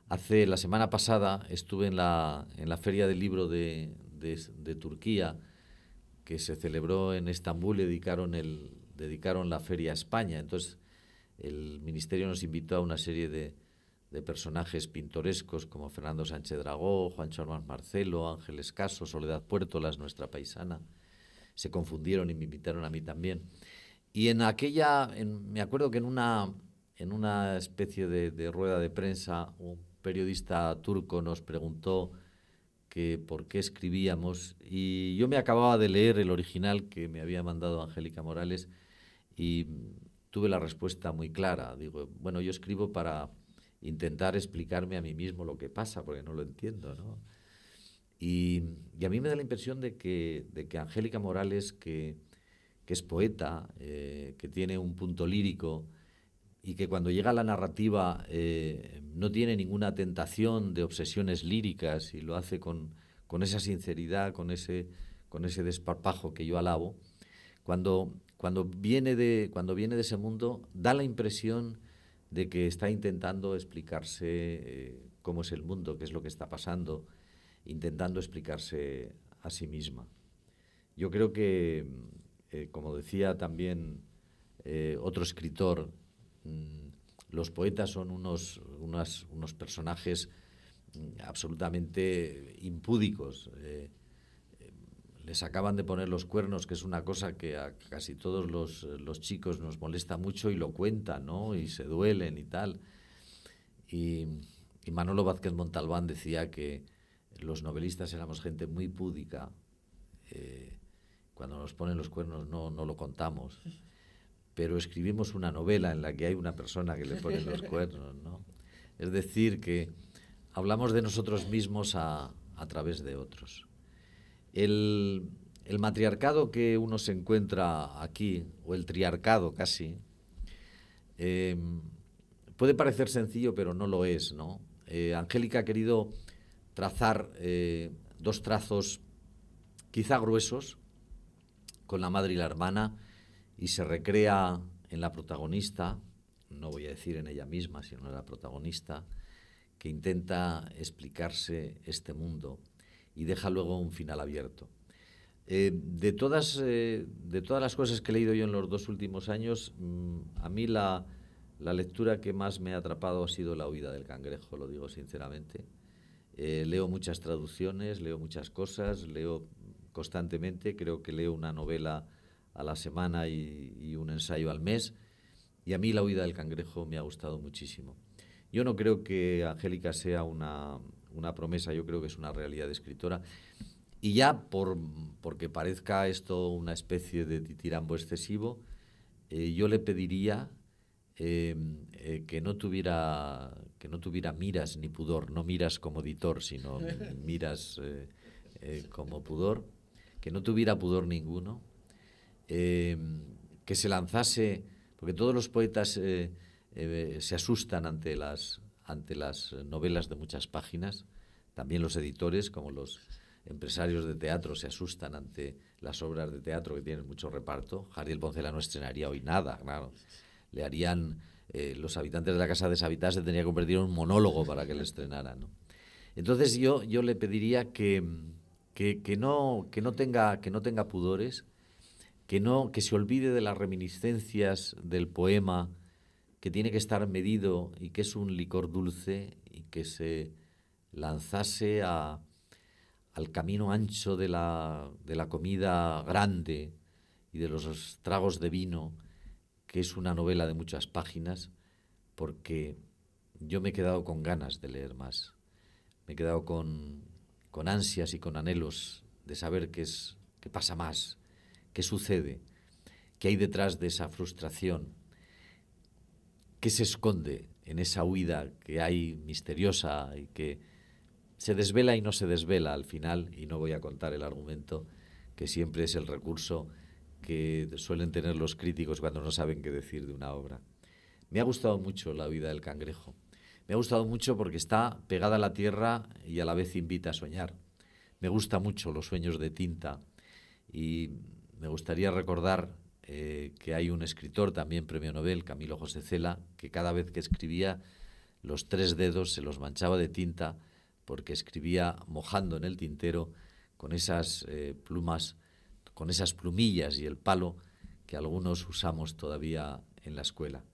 La semana pasada estuve en la Feria del Libro de Turquía, que se celebró en Estambul, y dedicaron la feria a España. Entonces, el Ministerio nos invitó a una serie de personajes pintorescos como Fernando Sánchez Dragó, Juancho Armas Marcelo, Ángeles Caso, Soledad Puertolas, nuestra paisana. Se confundieron y me invitaron a mí también. Y me acuerdo que en una especie de rueda de prensa, un periodista turco nos preguntó que por qué escribíamos, y yo me acababa de leer el original que me había mandado Angélica Morales y tuve la respuesta muy clara. Digo, bueno, yo escribo para intentar explicarme a mí mismo lo que pasa, porque no lo entiendo, ¿no? Y a mí me da la impresión de que Angélica Morales, que es poeta, que tiene un punto lírico y que cuando llega a la narrativa no tiene ninguna tentación de obsesiones líricas y lo hace con esa sinceridad, con ese desparpajo que yo alabo, cuando viene de ese mundo da la impresión de que está intentando explicarse cómo es el mundo, qué es lo que está pasando, intentando explicarse a sí misma. Yo creo que, como decía también otro escritor, los poetas son unos personajes absolutamente impúdicos. Les acaban de poner los cuernos, que es una cosa que a casi todos los chicos nos molesta mucho, y lo cuentan, ¿no? Y se duelen y tal. Y Manolo Vázquez Montalbán decía que los novelistas éramos gente muy púdica. Cuando nos ponen los cuernos no lo contamos, pero escribimos una novela en la que hay una persona que le pone los cuernos, ¿no? Es decir, que hablamos de nosotros mismos a través de otros. El matriarcado que uno se encuentra aquí, o el triarcado casi, puede parecer sencillo, pero no lo es, ¿no? Angélica ha querido trazar dos trazos quizá gruesos, con la madre y la hermana, y se recrea en la protagonista, no voy a decir en ella misma, sino en la protagonista, que intenta explicarse este mundo y deja luego un final abierto. De todas las cosas que he leído yo en los 2 últimos años, a mí la lectura que más me ha atrapado ha sido La huida del cangrejo, lo digo sinceramente. Leo muchas traducciones, leo muchas cosas, leo constantemente, creo que leo una novela a la semana y un ensayo al mes, y a mí La huida del cangrejo me ha gustado muchísimo. Yo no creo que Angélica sea una promesa, yo creo que es una realidad de escritora, y ya porque parezca esto una especie de ditirambo excesivo, yo le pediría que no tuviera miras ni pudor, no miras como editor, sino miras como pudor, que no tuviera pudor ninguno, que se lanzase, porque todos los poetas se asustan ante las novelas de muchas páginas, también los editores, como los empresarios de teatro, se asustan ante las obras de teatro que tienen mucho reparto. Jariel Poncela no estrenaría hoy nada, claro. Le harían, los habitantes de la casa deshabitada se tendría que convertir en un monólogo para que le estrenaran, ¿no? Entonces yo le pediría que no tenga pudores, que se olvide de las reminiscencias del poema, que tiene que estar medido y que es un licor dulce, y que se lanzase al camino ancho de la comida grande y de los tragos de vino, que es una novela de muchas páginas, porque yo me he quedado con ganas de leer más. Me he quedado con ansias y con anhelos de saber qué pasa más, qué sucede, qué hay detrás de esa frustración, qué se esconde en esa huida que hay misteriosa y que se desvela y no se desvela al final, y no voy a contar el argumento, que siempre es el recurso que suelen tener los críticos cuando no saben qué decir de una obra. Me ha gustado mucho La huida del cangrejo. Me ha gustado mucho porque está pegada a la tierra y a la vez invita a soñar. Me gusta mucho Los sueños de tinta, y me gustaría recordar que hay un escritor, también premio Nobel, Camilo José Cela, que cada vez que escribía los 3 dedos se los manchaba de tinta porque escribía mojando en el tintero con esas plumas, con esas plumillas y el palo que algunos usamos todavía en la escuela.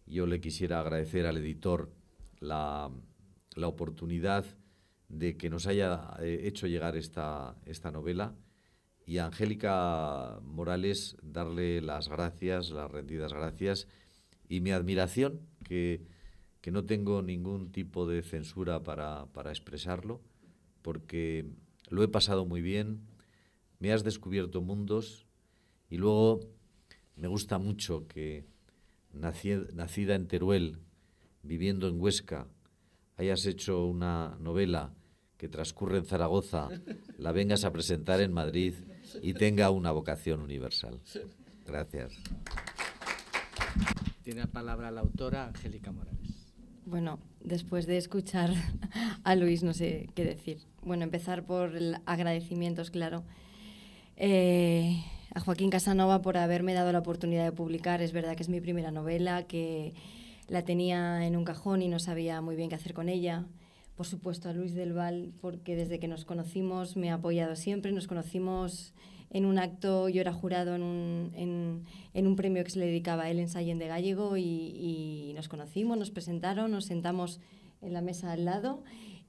Yo le quisiera agradecer al editor la oportunidad de que nos haya hecho llegar esta novela, y a Angélica Morales darle las gracias, las rendidas gracias y mi admiración, que no tengo ningún tipo de censura para expresarlo, porque lo he pasado muy bien, me has descubierto mundos, y luego me gusta mucho que, nacida en Teruel, viviendo en Huesca, hayas hecho una novela que transcurre en Zaragoza, la vengas a presentar en Madrid y tenga una vocación universal. Gracias. Tiene la palabra la autora Angélica Morales. Bueno, después de escuchar a Luis, no sé qué decir. Bueno, empezar por agradecimientos, claro. A Joaquín Casanova por haberme dado la oportunidad de publicar. Es verdad que es mi primera novela, que la tenía en un cajón y no sabía muy bien qué hacer con ella. Por supuesto a Luis del Val, porque desde que nos conocimos me ha apoyado siempre. Nos conocimos en un acto, yo era jurado en un premio que se le dedicaba a él en Sallent de Gallego, y nos conocimos, nos presentaron, nos sentamos en la mesa al lado,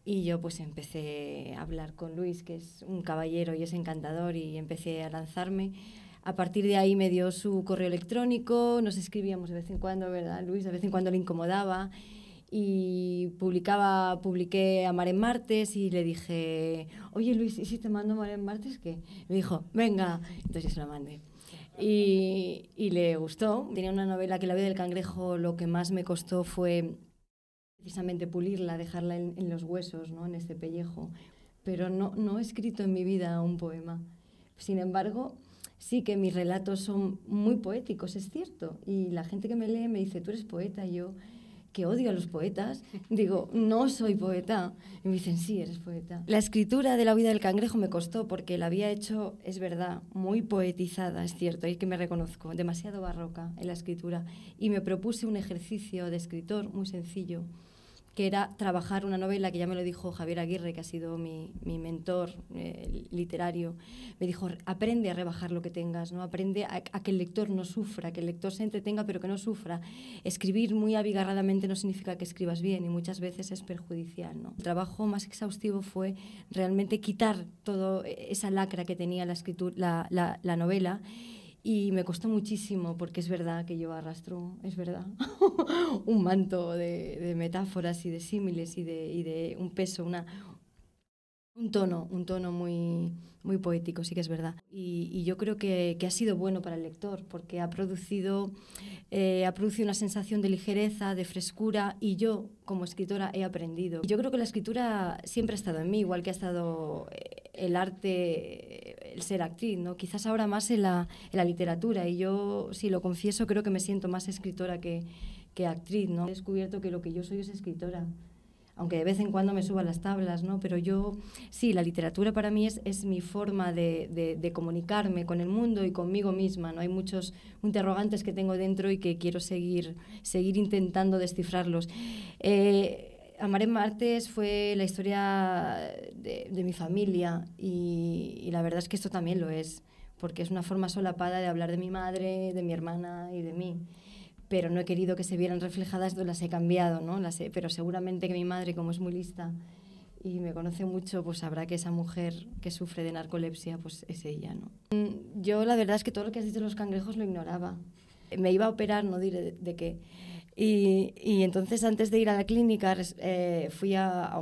y yo pues empecé a hablar con Luis, que es un caballero y es encantador, y empecé a lanzarme. A partir de ahí me dio su correo electrónico, nos escribíamos de vez en cuando, ¿verdad, Luis? De vez en cuando le incomodaba, y publiqué Amar en Martes, y le dije, oye Luis, ¿y si te mando Amar en Martes qué? Me dijo, venga, entonces yo se la mandé. Y le gustó. Tenía una novela que La vida del cangrejo, lo que más me costó fue precisamente pulirla, dejarla en los huesos, ¿no? En este pellejo. Pero no he escrito en mi vida un poema. Sin embargo, sí que mis relatos son muy poéticos, es cierto. Y la gente que me lee me dice, tú eres poeta. Y yo, que odio a los poetas, digo, no soy poeta. Y me dicen, sí, eres poeta. La escritura de La vida del cangrejo me costó porque la había hecho, es verdad, muy poetizada, es cierto, y que me reconozco, demasiado barroca en la escritura. Y me propuse un ejercicio de escritor muy sencillo, que era trabajar una novela, que ya me lo dijo Javier Aguirre, que ha sido mi mentor literario. Me dijo, aprende a rebajar lo que tengas, ¿no? Aprende a que el lector no sufra, que el lector se entretenga pero que no sufra. Escribir muy abigarradamente no significa que escribas bien, y muchas veces es perjudicial, ¿no? El trabajo más exhaustivo fue realmente quitar toda esa lacra que tenía la novela. Y me costó muchísimo, porque es verdad que yo arrastro, es verdad, un manto de metáforas y de símiles y de un peso, un tono muy, muy poético, sí que es verdad. Y yo creo que ha sido bueno para el lector, porque ha producido una sensación de ligereza, de frescura, y yo, como escritora, he aprendido. Yo creo que la escritura siempre ha estado en mí, igual que ha estado el arte, el ser actriz, ¿no? Quizás ahora más en la literatura, y yo, si lo confieso, creo que me siento más escritora que actriz, ¿no? He descubierto que lo que yo soy es escritora, aunque de vez en cuando me suba a las tablas, ¿no? Pero yo, sí, la literatura para mí es mi forma de comunicarme con el mundo y conmigo misma, ¿no? Hay muchos interrogantes que tengo dentro y que quiero seguir intentando descifrarlos. Amar en Martes fue la historia de mi familia, y la verdad es que esto también lo es, porque es una forma solapada de hablar de mi madre, de mi hermana y de mí. Pero no he querido que se vieran reflejadas, las he cambiado, ¿no? Pero seguramente que mi madre, como es muy lista y me conoce mucho, pues sabrá que esa mujer que sufre de narcolepsia, pues es ella, ¿no? Yo la verdad es que todo lo que has dicho de los cangrejos lo ignoraba. Me iba a operar, no diré de qué. Y entonces, antes de ir a la clínica, fui a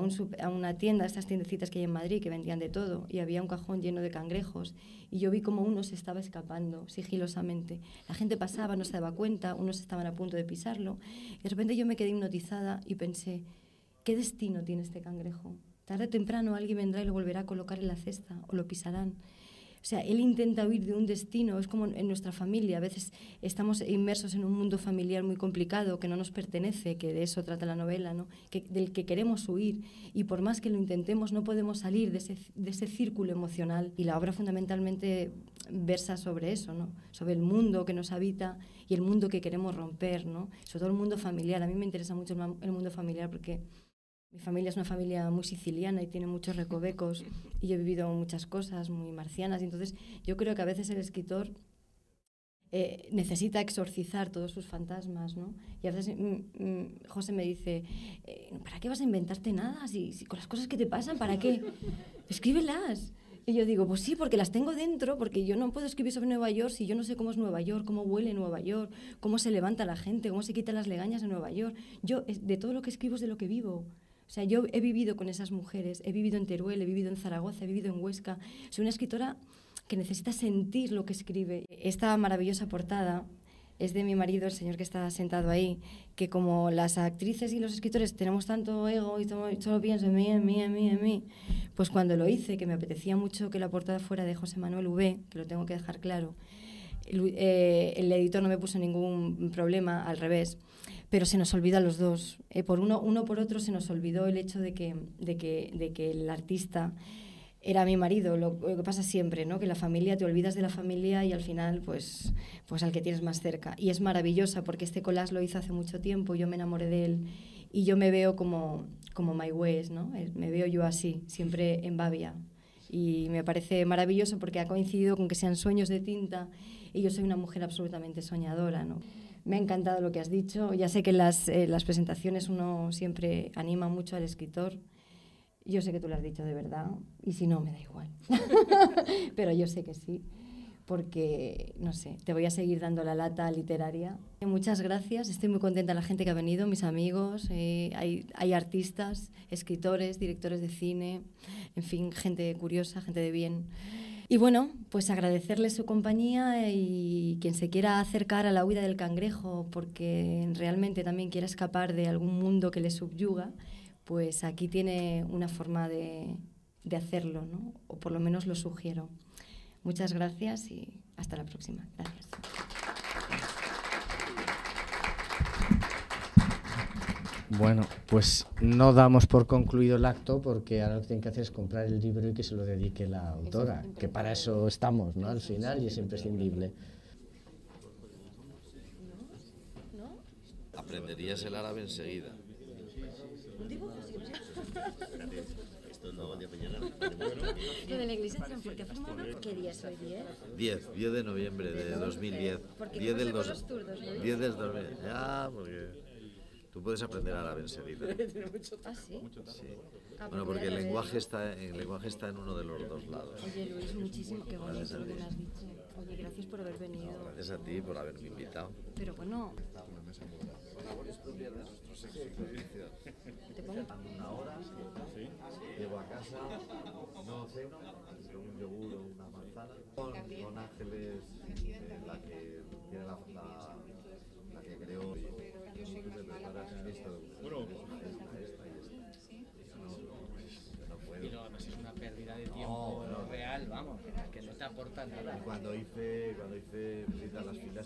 una tienda, estas tiendecitas que hay en Madrid, que vendían de todo, y había un cajón lleno de cangrejos, y yo vi como uno se estaba escapando sigilosamente. La gente pasaba, no se daba cuenta, unos estaban a punto de pisarlo, y de repente yo me quedé hipnotizada y pensé, ¿qué destino tiene este cangrejo? Tarde o temprano alguien vendrá y lo volverá a colocar en la cesta, o lo pisarán. O sea, él intenta huir de un destino, es como en nuestra familia, a veces estamos inmersos en un mundo familiar muy complicado que no nos pertenece, que de eso trata la novela, ¿no? Del que queremos huir, y por más que lo intentemos no podemos salir de ese círculo emocional, y la obra fundamentalmente versa sobre eso, ¿no? Sobre el mundo que nos habita y el mundo que queremos romper, ¿no? Sobre todo el mundo familiar. A mí me interesa mucho el mundo familiar porque mi familia es una familia muy siciliana y tiene muchos recovecos, y yo he vivido muchas cosas muy marcianas, y entonces yo creo que a veces el escritor necesita exorcizar todos sus fantasmas, ¿no? Y a veces José me dice, ¿para qué vas a inventarte nada? Si con las cosas que te pasan, ¿para qué? Escríbelas. Y yo digo, pues sí, porque las tengo dentro, porque yo no puedo escribir sobre Nueva York si yo no sé cómo es Nueva York, cómo huele Nueva York, cómo se levanta la gente, cómo se quitan las legañas en Nueva York. Yo, de todo lo que escribo es de lo que vivo. O sea, yo he vivido con esas mujeres, he vivido en Teruel, he vivido en Zaragoza, he vivido en Huesca. Soy una escritora que necesita sentir lo que escribe. Esta maravillosa portada es de mi marido, el señor que está sentado ahí, que como las actrices y los escritores tenemos tanto ego y solo pienso en mí, en mí, en mí, en mí, pues cuando lo hice, que me apetecía mucho que la portada fuera de José Manuel V, que lo tengo que dejar claro, el editor no me puso ningún problema, al revés, pero se nos olvida a los dos. Por uno por otro se nos olvidó el hecho de que el artista era mi marido. Lo que pasa siempre, ¿no? Que la familia, te olvidas de la familia y al final pues al que tienes más cerca. Y es maravillosa porque este collage lo hizo hace mucho tiempo, yo me enamoré de él y yo me veo como My West, ¿no? Me veo yo así, siempre en Bavia. Y me parece maravilloso porque ha coincidido con que sean sueños de tinta y yo soy una mujer absolutamente soñadora, ¿no? Me ha encantado lo que has dicho. Ya sé que en las presentaciones uno siempre anima mucho al escritor. Yo sé que tú lo has dicho de verdad y si no, me da igual. Pero yo sé que sí, porque, no sé, te voy a seguir dando la lata literaria. Muchas gracias, estoy muy contenta de la gente que ha venido, mis amigos, hay artistas, escritores, directores de cine, en fin, gente curiosa, gente de bien. Y bueno, pues agradecerles su compañía y quien se quiera acercar a La huida del cangrejo porque realmente también quiera escapar de algún mundo que le subyuga, pues aquí tiene una forma de hacerlo, ¿no? O por lo menos lo sugiero. Muchas gracias y hasta la próxima. Gracias. Bueno, pues no damos por concluido el acto porque ahora lo que tienen que hacer es comprar el libro y que se lo dedique la autora, que para eso estamos, ¿no? Al final, y es imprescindible. Aprenderías el árabe enseguida. Lo de la iglesia, ¿por qué ha firmado? ¿Qué día es hoy? 10 de noviembre de 2010. Porque 10 del los turdos, ¿no? 10 del 2000. Ya, porque tú puedes aprender árabe enseguida. ¿Ah, sí? Sí. Ah, Bueno, porque el lenguaje está en uno de los dos lados. Oye, Luis, muchísimo, qué bonito lo que me has dicho. Oye, gracias por haber venido. Gracias a ti por haberme invitado. Pero bueno, te pongo Una hora, llego a casa, no ceno, con un yogur o una manzana, con Ángeles, la que tiene la que creó, y tú me preparas esto, esta y esta. No puedo. Y no, además es una pérdida de tiempo real, vamos, que no te aporta nada. Cuando hice visitas a las filas